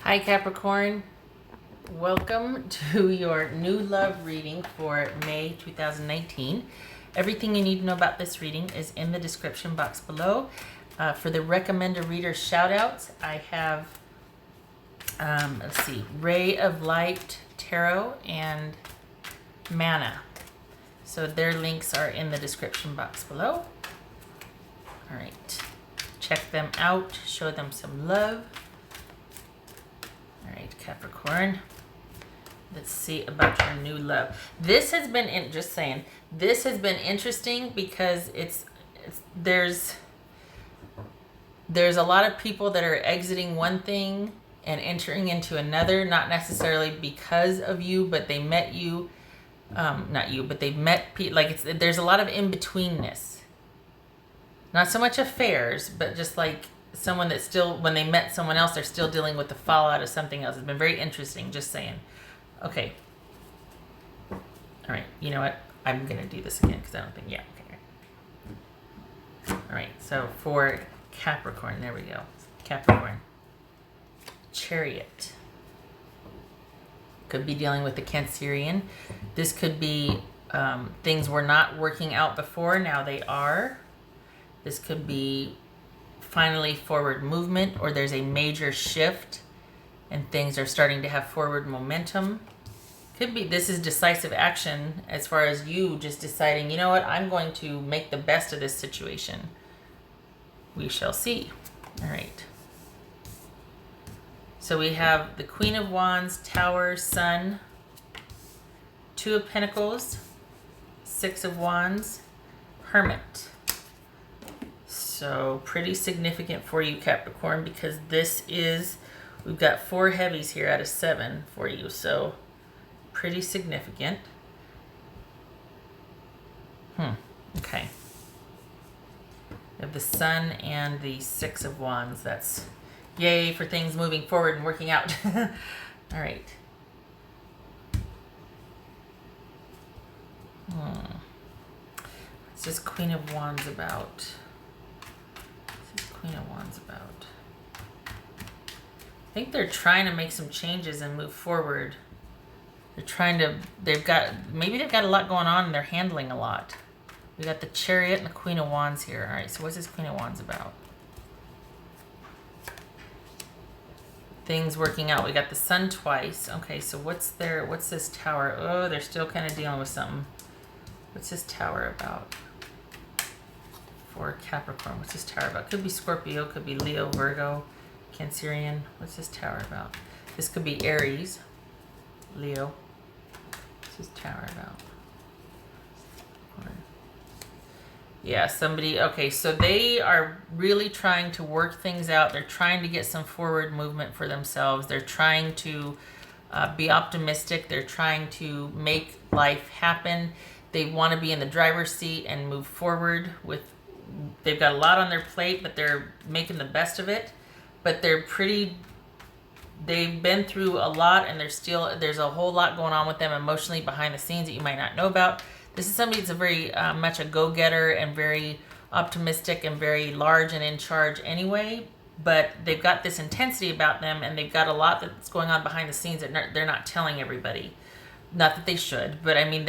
Hi Capricorn, welcome to your new love reading for May 2019. Everything you need to know about this reading is in the description box below. For the recommend a reader shout outs, I have, let's see, Ray of Light Tarot and Mana. So their links are in the description box below. All right, check them out, show them some love. All right, Capricorn, let's see about your new love. This has been, just saying, this has been interesting because there's a lot of people that are exiting one thing and entering into another, not necessarily because of you, but they met you, not you, but they met people, like there's a lot of in-betweenness. Not so much affairs, but just like someone that still, when they met someone else, they're still dealing with the fallout of something else. It's been very interesting, just saying. Okay. All right, you know what? I'm going to do this again because I don't think, yeah, okay. All right, so for Capricorn, there we go. Capricorn. Chariot. Could be dealing with the Cancerian. This could be things were not working out before, now they are. This could be finally forward movement, or there's a major shift and things are starting to have forward momentum. Could be this is decisive action as far as you just deciding, you know what, I'm going to make the best of this situation. We shall see. All right. So we have the Queen of Wands, Tower, Sun, Two of Pentacles, Six of Wands, Hermit. So pretty significant for you, Capricorn, because this is, we've got 4 heavies here out of 7 for you. So pretty significant. Okay. We have the Sun and the Six of Wands. That's yay for things moving forward and working out. All right. What's this Queen of Wands about? Queen of Wands about? I think they're trying to make some changes and move forward. They're trying to, maybe they've got a lot going on and they're handling a lot. We got the Chariot and the Queen of Wands here. All right, so what's this Queen of Wands about? Things working out. We got the Sun twice. Okay, so what's this Tower? Oh, they're still kind of dealing with something. What's this Tower about? For Capricorn, what's this Tower about? Could be Scorpio, could be Leo, Virgo, Cancerian. What's this Tower about? This could be Aries, Leo. What's this Tower about? Yeah, somebody, okay, so they are really trying to work things out. They're trying to get some forward movement for themselves. They're trying to be optimistic. They're trying to make life happen. They want to be in the driver's seat and move forward with. They've got a lot on their plate, but they're making the best of it. But they've been through a lot, and there's a whole lot going on with them emotionally behind the scenes that you might not know about. This is somebody that's a very much a go-getter and very optimistic and very large and in charge anyway. But they've got this intensity about them, and they've got a lot that's going on behind the scenes that they're not telling everybody. Not that they should, but I mean,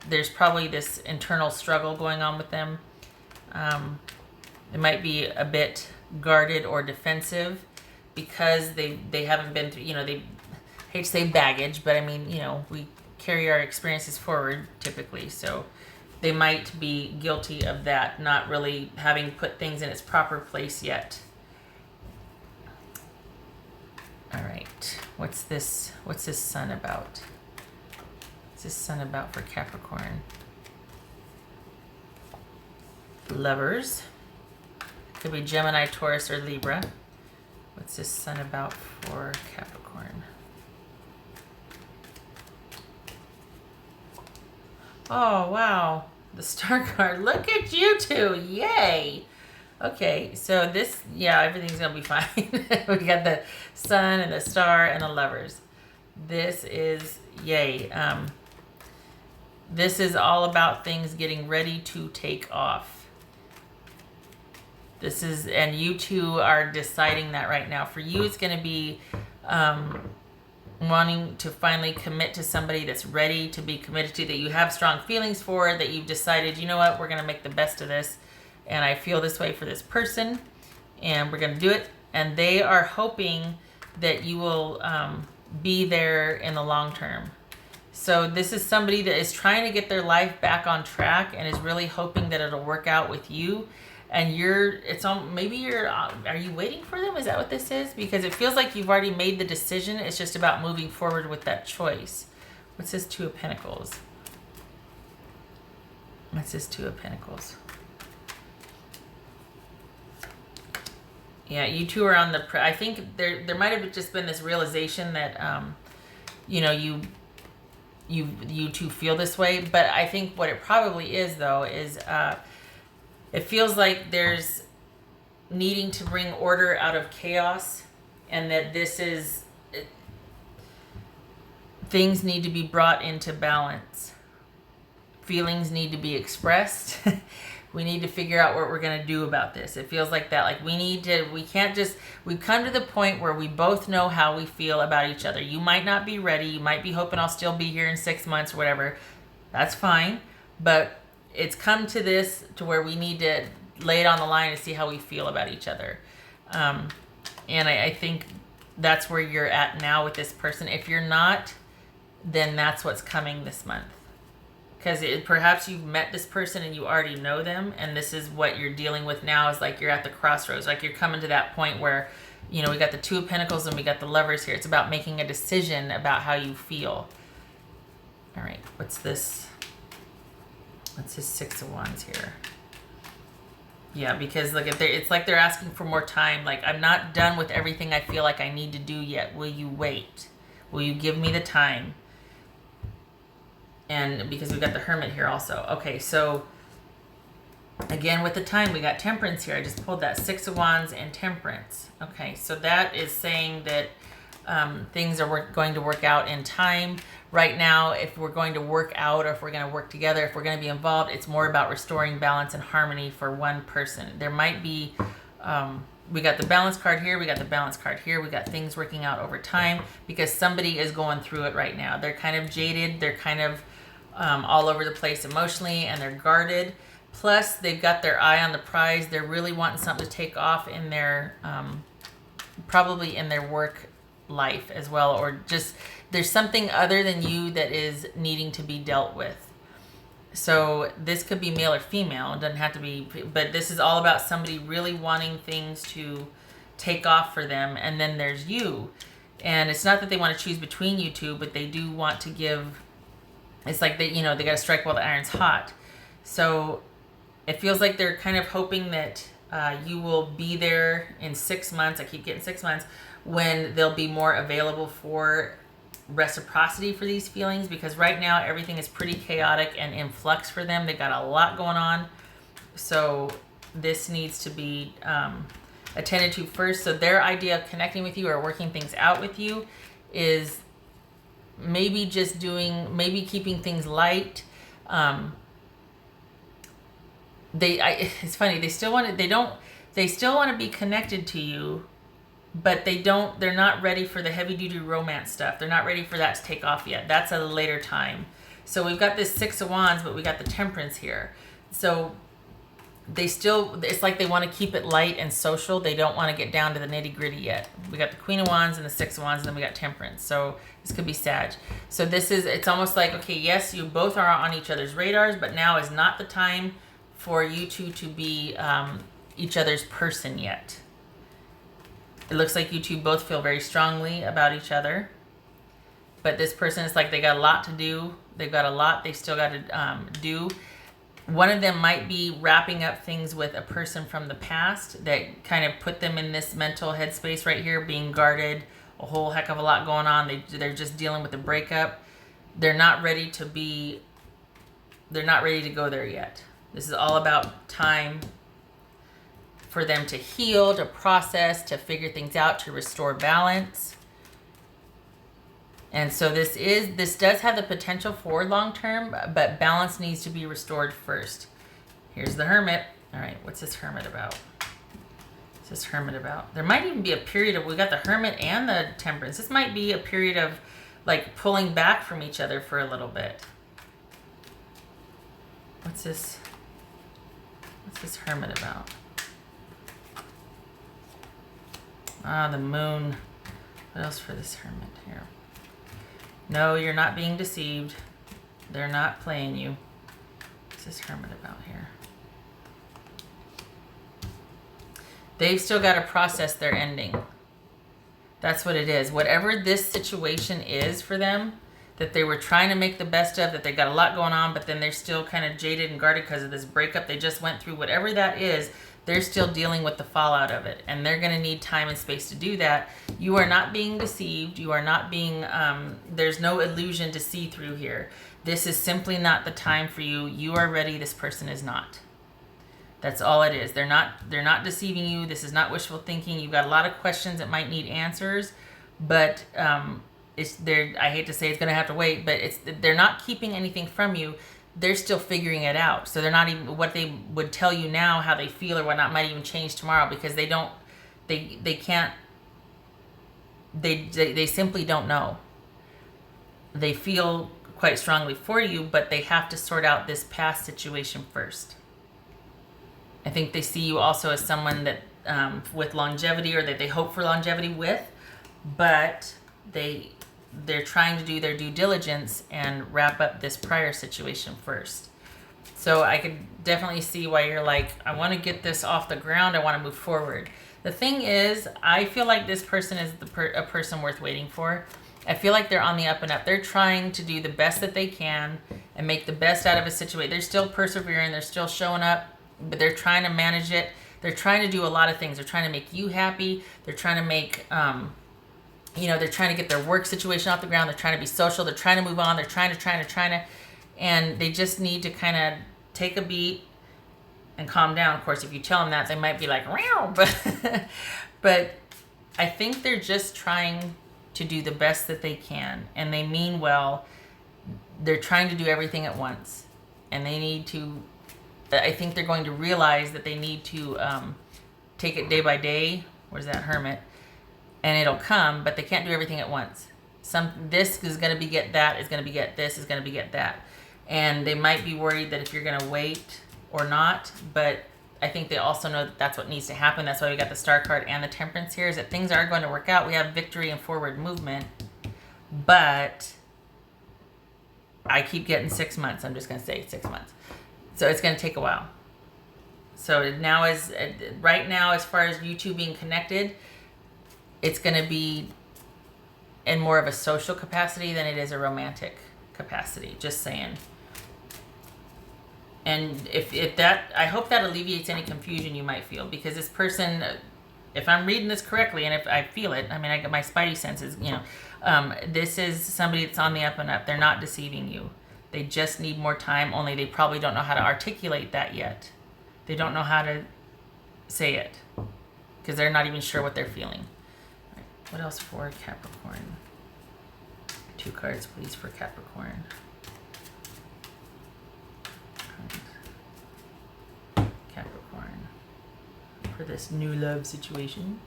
there's probably this internal struggle going on with them. It might be a bit guarded or defensive because they haven't been through, they hate to say baggage, but I mean, we carry our experiences forward typically. So they might be guilty of that, not really having put things in its proper place yet. All right. What's this Sun about? What's this Sun about for Capricorn? Lovers. Could be Gemini, Taurus, or Libra. What's this Sun about for Capricorn? Oh, wow. The Star card. Look at you two. Yay. Okay, so this, yeah, everything's going to be fine. We got the Sun and the Star and the Lovers. This is, yay. This is all about things getting ready to take off. And you two are deciding that right now. For you, it's going to be wanting to finally commit to somebody that's ready to be committed to, that you have strong feelings for, that you've decided, you know what, we're going to make the best of this, and I feel this way for this person, and we're going to do it. And they are hoping that you will be there in the long term. So this is somebody that is trying to get their life back on track and is really hoping that it'll work out with you. And are you waiting for them? Is that what this is? Because it feels like you've already made the decision. It's just about moving forward with that choice. What's this Two of Pentacles? What's this Two of Pentacles? Yeah, you two are on the, I think there might have just been this realization that, you two feel this way. But I think what it probably is, though, is it feels like there's needing to bring order out of chaos, and that things need to be brought into balance. Feelings need to be expressed. We need to figure out what we're going to do about this. It feels like that. Like we've come to the point where we both know how we feel about each other. You might not be ready. You might be hoping I'll still be here in 6 months or whatever. That's fine. But it's come to this to where we need to lay it on the line to see how we feel about each other. And I think that's where you're at now with this person. If you're not, then that's what's coming this month. Because perhaps you've met this person and you already know them, and this is what you're dealing with now, is like you're at the crossroads. Like you're coming to that point where, we got the Two of Pentacles and we got the Lovers here. It's about making a decision about how you feel. All right, what's this? What's this Six of Wands here? Yeah, because look, it's like they're asking for more time. Like, I'm not done with everything I feel like I need to do yet. Will you wait? Will you give me the time? And because we've got the Hermit here also. Okay, so again with the time, we got Temperance here. I just pulled that Six of Wands and Temperance. Okay, so that is saying that things are going to work out in time. Right now, if we're going to work out, or if we're going to work together, if we're going to be involved, it's more about restoring balance and harmony for one person. There might be, we got the Balance card here, we got the Balance card here, we got things working out over time, because somebody is going through it right now. They're kind of jaded, they're kind of all over the place emotionally, and they're guarded. Plus, they've got their eye on the prize. They're really wanting something to take off in their, probably in their work life as well, or just there's something other than you that is needing to be dealt with. So this could be male or female. It doesn't have to be, but this is all about somebody really wanting things to take off for them. And then there's you. And it's not that they want to choose between you two, but they do want to give, it's like they got to strike while the iron's hot. So it feels like they're kind of hoping that you will be there in 6 months. I keep getting 6 months, when they'll be more available for reciprocity for these feelings, because right now everything is pretty chaotic and in flux for them. They've got a lot going on. So this needs to be attended to first. So their idea of connecting with you or working things out with you is maybe keeping things light. It's funny, they still want to be connected to you, but they're not ready for the heavy duty romance stuff. They're not ready for that to take off yet. That's at a later time. So we've got this Six of Wands, but we got the Temperance here. So it's like they want to keep it light and social. They don't want to get down to the nitty gritty yet. We got the Queen of Wands and the Six of Wands, and then we got Temperance. So this could be Sag. So it's almost like, okay, yes, you both are on each other's radars, but now is not the time for you two to be each other's person yet. It looks like you two both feel very strongly about each other, but this person is like, they got a lot to do. They've got a lot they still got to do. One of them might be wrapping up things with a person from the past that kind of put them in this mental headspace right here, being guarded, a whole heck of a lot going on. They're just dealing with a breakup. They're not ready to go there yet. This is all about time for them to heal, to process, to figure things out, to restore balance. And so this does have the potential for long term, but balance needs to be restored first. Here's the Hermit. All right, what's this Hermit about? What's this Hermit about? There might even be a period of, we got the Hermit and the Temperance. This might be a period of like pulling back from each other for a little bit. What's this Hermit about? Ah, the Moon. What else for this Hermit here? No, you're not being deceived. They're not playing you. What's this Hermit about here? They've still got to process their ending. That's what it is. Whatever this situation is for them, that they were trying to make the best of, that they got a lot going on, but then they're still kind of jaded and guarded because of this breakup they just went through. Whatever that is, they're still dealing with the fallout of it. And they're going to need time and space to do that. You are not being deceived. You are not being, there's no illusion to see through here. This is simply not the time for you. You are ready. This person is not. That's all it is. They're not deceiving you. This is not wishful thinking. You've got a lot of questions that might need answers, but I hate to say it's going to have to wait, but they're not keeping anything from you. They're still figuring it out. So they're not even, what they would tell you now, how they feel or whatnot, might even change tomorrow, because they simply don't know. They feel quite strongly for you, but they have to sort out this past situation first. I think they see you also as someone that with longevity, or that they hope for longevity with, but they're trying to do their due diligence and wrap up this prior situation first. So I could definitely see why you're like, I want to get this off the ground. I want to move forward. The thing is, I feel like this person is a person worth waiting for. I feel like they're on the up and up. They're trying to do the best that they can and make the best out of a situation. They're still persevering. They're still showing up, but they're trying to manage it. They're trying to do a lot of things. They're trying to make you happy. They're trying to make, they're trying to get their work situation off the ground. They're trying to be social. They're trying to move on. They're trying to, and they just need to kind of take a beat and calm down. Of course, if you tell them that, they might be like, wow, but I think they're just trying to do the best that they can, and they mean well. They're trying to do everything at once, and they need to, I think they're going to realize that they need to take it day by day. Where's that Hermit? And it'll come, but they can't do everything at once. This is going to beget that, is going to beget this, is going to beget that. And they might be worried that if you're going to wait or not, but I think they also know that that's what needs to happen. That's why we got the Star card and the Temperance here, is that things are going to work out. We have victory and forward movement, but I keep getting 6 months. I'm just going to say 6 months. So it's going to take a while. So right now, as far as you two being connected, it's going to be in more of a social capacity than it is a romantic capacity. Just saying. And if that, I hope that alleviates any confusion you might feel, because this person, if I'm reading this correctly, and if I feel it, I mean, I get my spidey senses, this is somebody that's on the up and up. They're not deceiving you. They just need more time, only they probably don't know how to articulate that yet. They don't know how to say it, because they're not even sure what they're feeling. All right, what else for Capricorn? 2 cards, please, for Capricorn. Capricorn, for this new love situation.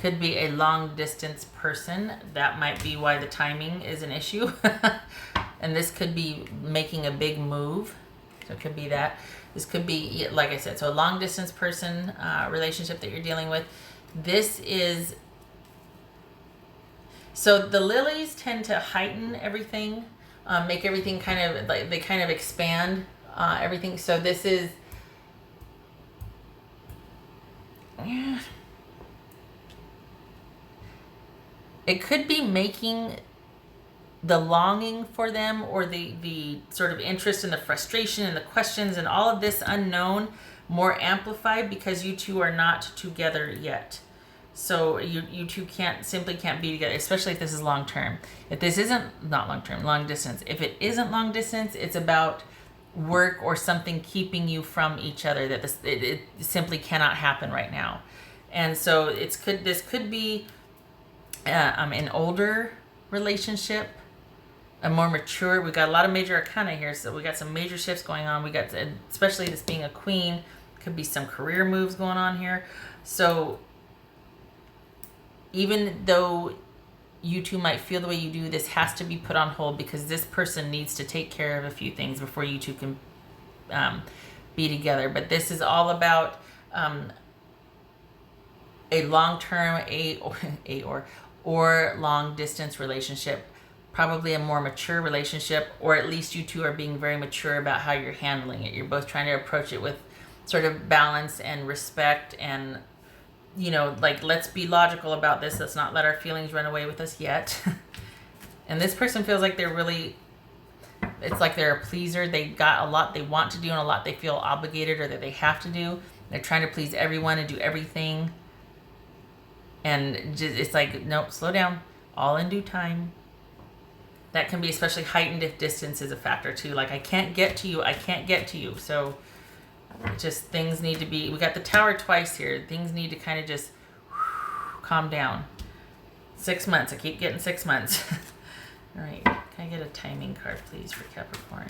Could be a long distance person. That might be why the timing is an issue. And this could be making a big move. So it could be that. This could be, like I said, so a long distance person, relationship that you're dealing with. This is, so the lilies tend to heighten everything, make everything kind of, like they kind of expand everything. So this is, yeah. It could be making the longing for them, or the sort of interest and the frustration and the questions and all of this unknown more amplified, because you two are not together yet. So you two simply can't be together, especially if this is long term. If this isn't, not long term, long distance. If it isn't long distance, it's about work or something keeping you from each other, that it simply cannot happen right now. And so this could be an older relationship, a more mature. We got a lot of major arcana here, so we got some major shifts going on. We got, especially this being a queen, could be some career moves going on here. So even though you two might feel the way you do, this has to be put on hold because this person needs to take care of a few things before you two can be together. But this is all about a long-term or long distance relationship, probably a more mature relationship, or at least you two are being very mature about how you're handling it. You're both trying to approach it with sort of balance and respect and, you know, like, let's be logical about this. Let's not let our feelings run away with us yet. And this person feels like they're really, it's like they're a pleaser. They got a lot they want to do and a lot they feel obligated or that they have to do. They're trying to please everyone and do everything. And just, it's like, nope, slow down. All in due time. That can be especially heightened if distance is a factor too. Like, I can't get to you. I can't get to you. So just things need to be, we got the Tower twice here. Things need to kind of just calm down. 6 months. I keep getting 6 months. All right. Can I get a timing card, please, for Capricorn?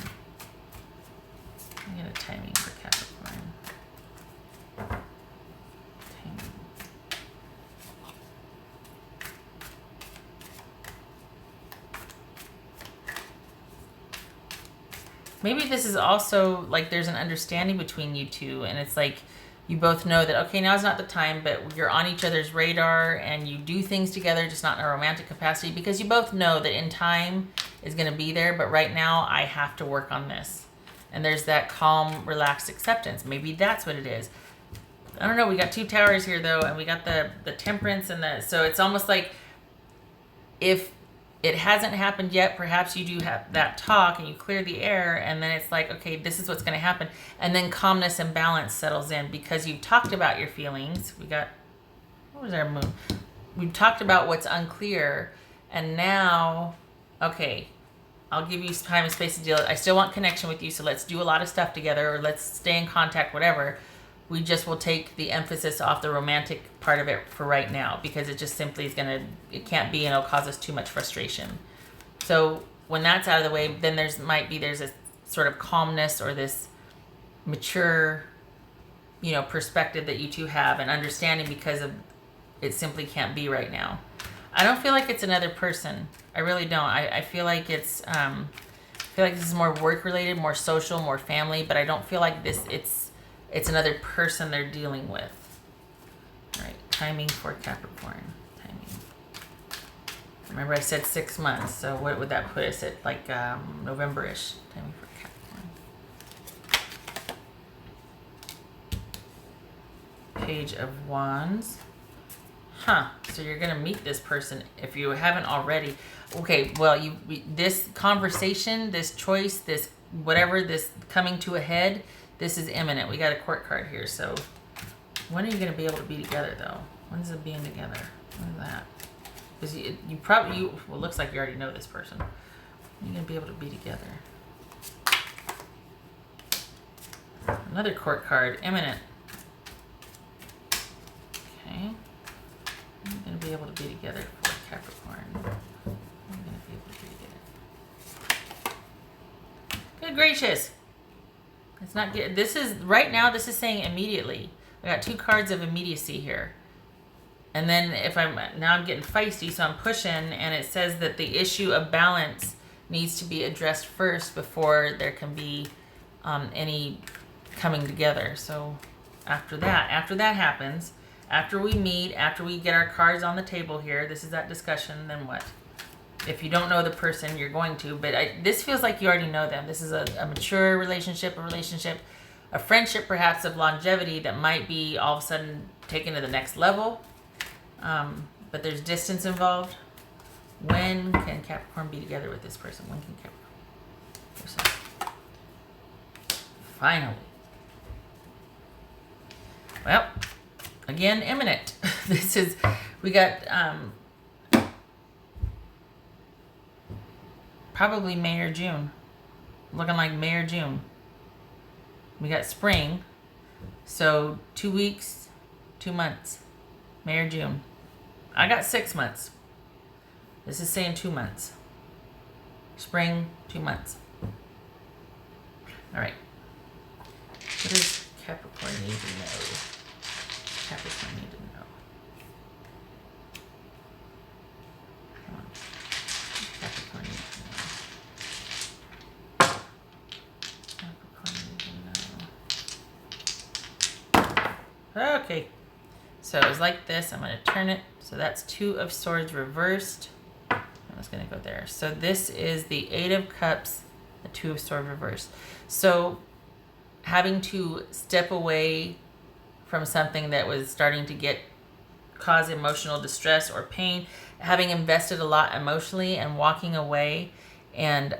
Can I get a timing for Capricorn? Timing. Maybe this is also like there's an understanding between you two, and it's like you both know that, okay, now's not the time, but you're on each other's radar and you do things together, just not in a romantic capacity, because you both know that in time is going to be there, but right now I have to work on this. And there's that calm, relaxed acceptance. Maybe that's what it is. I don't know. We got 2 towers here, though, and we got the temperance and the... So it's almost like if it hasn't happened yet, perhaps you do have that talk and you clear the air, and then it's like, okay, this is what's going to happen. And then calmness and balance settles in because you've talked about your feelings. We got, what was our moon? We've talked about what's unclear, and now, okay, I'll give you some time and space to deal. I still want connection with you, so let's do a lot of stuff together, or let's stay in contact, whatever. We just will take the emphasis off the romantic part of it for right now because it just simply is it can't be, and it'll cause us too much frustration. So when that's out of the way, then there's a sort of calmness or this mature, you know, perspective that you two have and understanding because of it simply can't be right now. I don't feel like it's another person. I really don't. I feel like it's I feel like this is more work related, more social, more family, but I don't feel like it's another person they're dealing with. All right, timing for Capricorn. Timing. Remember I said 6 months, so what would that put us at, like November-ish? Timing for Capricorn. Page of Wands. Huh, so you're going to meet this person if you haven't already. Okay, well, this conversation, this choice, this whatever, this coming to a head, this is imminent. We got a court card here, so when are you going to be able to be together, though? When's it being together? When is that? Because you probably, well, it looks like you already know this person. When are you going to be able to be together? Another court card, imminent. Okay. I'm going to be able to be together for Capricorn. I'm going to be able to be together. Good gracious. It's not good. This is, right now, this is saying immediately. I got 2 cards of immediacy here. And then now I'm getting feisty, so I'm pushing, and it says that the issue of balance needs to be addressed first before there can be any coming together. So after that happens, after we meet, after we get our cards on the table here, this is that discussion, then what? If you don't know the person, you're going to, but this feels like you already know them. This is a mature relationship, a friendship perhaps of longevity that might be all of a sudden taken to the next level. But there's distance involved. When can Capricorn be together with this person? When can Capricorn? Finally. Well, again, imminent. We got probably May or June. Looking like May or June. We got spring. So 2 weeks, 2 months. May or June. I got 6 months. This is saying 2 months. Spring, 2 months. All right. What does Capricorn need to know? Capricorn need to know? Come on. Capricorn need to know. Capricorn need to know. Okay. So it was like this. I'm going to turn it. So that's 2 of Swords reversed. I was going to go there. So this is the 8 of Cups, the 2 of Swords reversed. So having to step away from something that was starting to cause emotional distress or pain, having invested a lot emotionally and walking away, and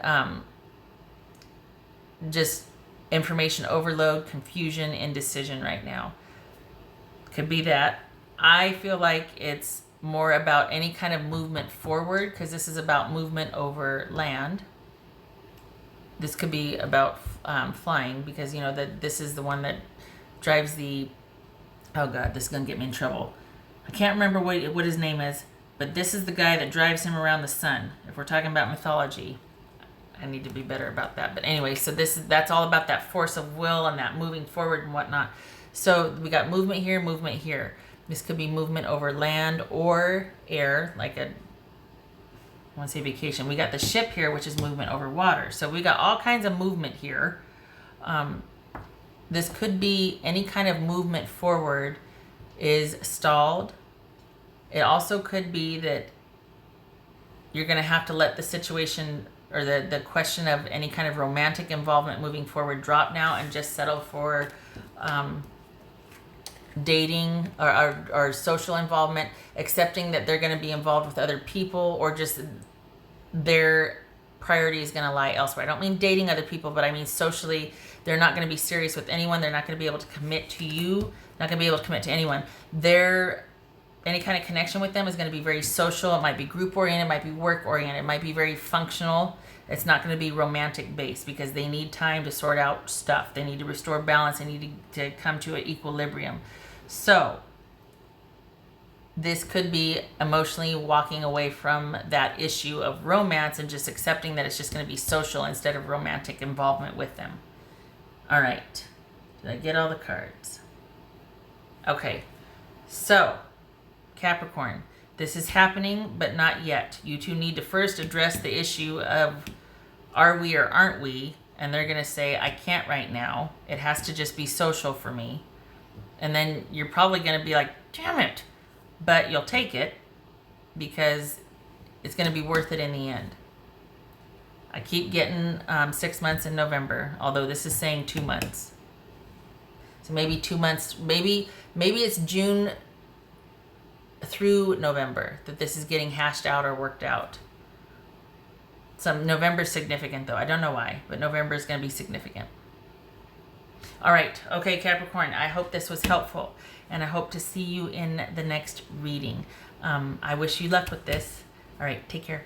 just information overload, confusion, indecision right now. Could be that. I feel like it's more about any kind of movement forward, because this is about movement over land. This could be about flying, because you know that this is the one that drives the, oh god, this is gonna get me in trouble. I can't remember what his name is, but this is the guy that drives him around the sun. If we're talking about mythology, I need to be better about that. But anyway, so that's all about that force of will and that moving forward and whatnot. So we got movement here, movement here. This could be movement over land or air, like I want to say vacation. We got the ship here, which is movement over water. So we got all kinds of movement here. This could be any kind of movement forward is stalled. It also could be that you're going to have to let the situation or the question of any kind of romantic involvement moving forward drop now and just settle for dating or social involvement, accepting that they're going to be involved with other people, or just their priority is going to lie elsewhere. I don't mean dating other people, but I mean socially, they're not going to be serious with anyone. They're not going to be able to commit to you, not going to be able to commit to anyone. Any kind of connection with them is going to be very social. It might be group oriented, it might be work oriented, it might be very functional. It's not going to be romantic based, because they need time to sort out stuff. They need to restore balance. They need to come to an equilibrium. So this could be emotionally walking away from that issue of romance and just accepting that it's just going to be social instead of romantic involvement with them. All right. Did I get all the cards? Okay. So Capricorn, this is happening, but not yet. You two need to first address the issue of are we or aren't we? And they're going to say, I can't right now. It has to just be social for me. And then you're probably going to be like, damn it. But you'll take it because it's going to be worth it in the end. I keep getting 6 months in November, although this is saying 2 months. So maybe 2 months, maybe it's June through November that this is getting hashed out or worked out. November's significant though. I don't know why, but November is going to be significant. All right. Okay, Capricorn, I hope this was helpful, and I hope to see you in the next reading. I wish you luck with this. All right. Take care.